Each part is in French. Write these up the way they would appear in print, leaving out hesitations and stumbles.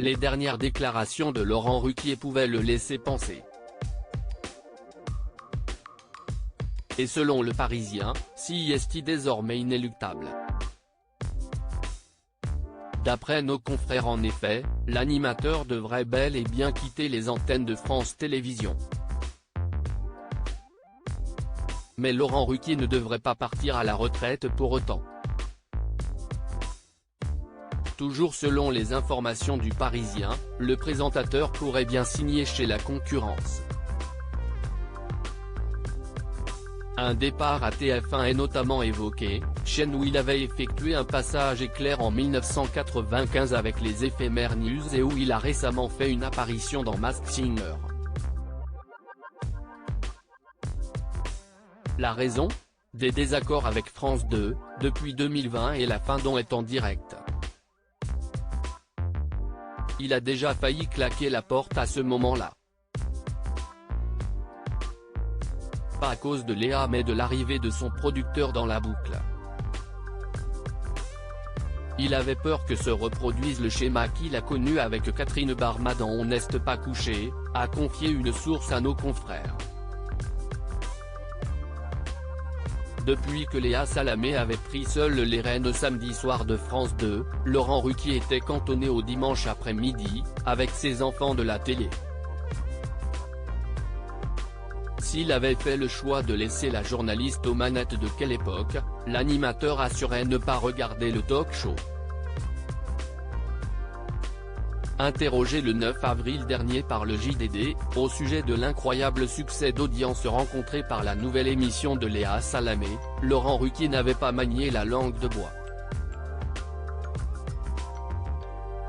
les dernières déclarations de Laurent Ruquier pouvaient le laisser penser. Et selon Le Parisien, si est désormais inéluctable. D'après nos confrères en effet, l'animateur devrait bel et bien quitter les antennes de France Télévisions. Mais Laurent Ruquier ne devrait pas partir à la retraite pour autant. Toujours selon les informations du Parisien, le présentateur pourrait bien signer chez la concurrence. Un départ à TF1 est notamment évoqué, chaîne où il avait effectué un passage éclair en 1995 avec les éphémères News et où il a récemment fait une apparition dans Masked Singer. La raison ? Des désaccords avec France 2, depuis 2020 et la fin dont est en direct. Il a déjà failli claquer la porte à ce moment-là. Pas à cause de Léa mais de l'arrivée de son producteur dans la boucle. Il avait peur que se reproduise le schéma qu'il a connu avec Catherine Barma dans On n'est pas couché, a confié une source à nos confrères. Depuis que Léa Salamé avait pris seule les rênes samedi soir de France 2, Laurent Ruquier était cantonné au dimanche après-midi, avec ses enfants de la télé. S'il avait fait le choix de laisser la journaliste aux manettes de quelle époque, l'animateur assurait ne pas regarder le talk-show. Interrogé le 9 avril dernier par le JDD, au sujet de l'incroyable succès d'audience rencontré par la nouvelle émission de Léa Salamé, Laurent Ruquier n'avait pas manié la langue de bois.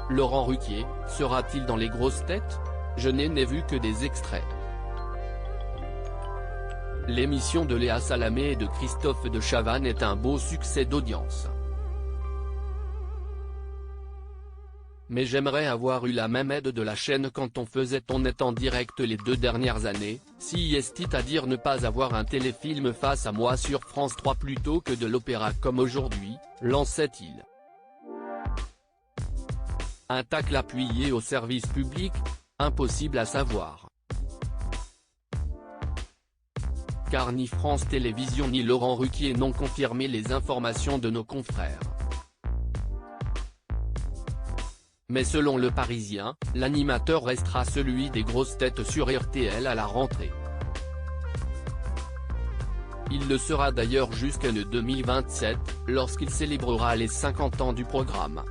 Laurent Ruquier, sera-t-il dans les grosses têtes ? Je n'ai vu que des extraits. L'émission de Léa Salamé et de Christophe de Chavannes est un beau succès d'audience. Mais j'aimerais avoir eu la même aide de la chaîne quand on faisait On est en direct les 2 dernières années, si est à dire ne pas avoir un téléfilm face à moi sur France 3 plutôt que de l'opéra comme aujourd'hui, lançait-il. Un tacle appuyé au service public ? Impossible à savoir. Car ni France Télévisions ni Laurent Ruquier n'ont confirmé les informations de nos confrères. Mais selon Le Parisien, l'animateur restera celui des grosses têtes sur RTL à la rentrée. Il le sera d'ailleurs jusqu'en 2027, lorsqu'il célébrera les 50 ans du programme.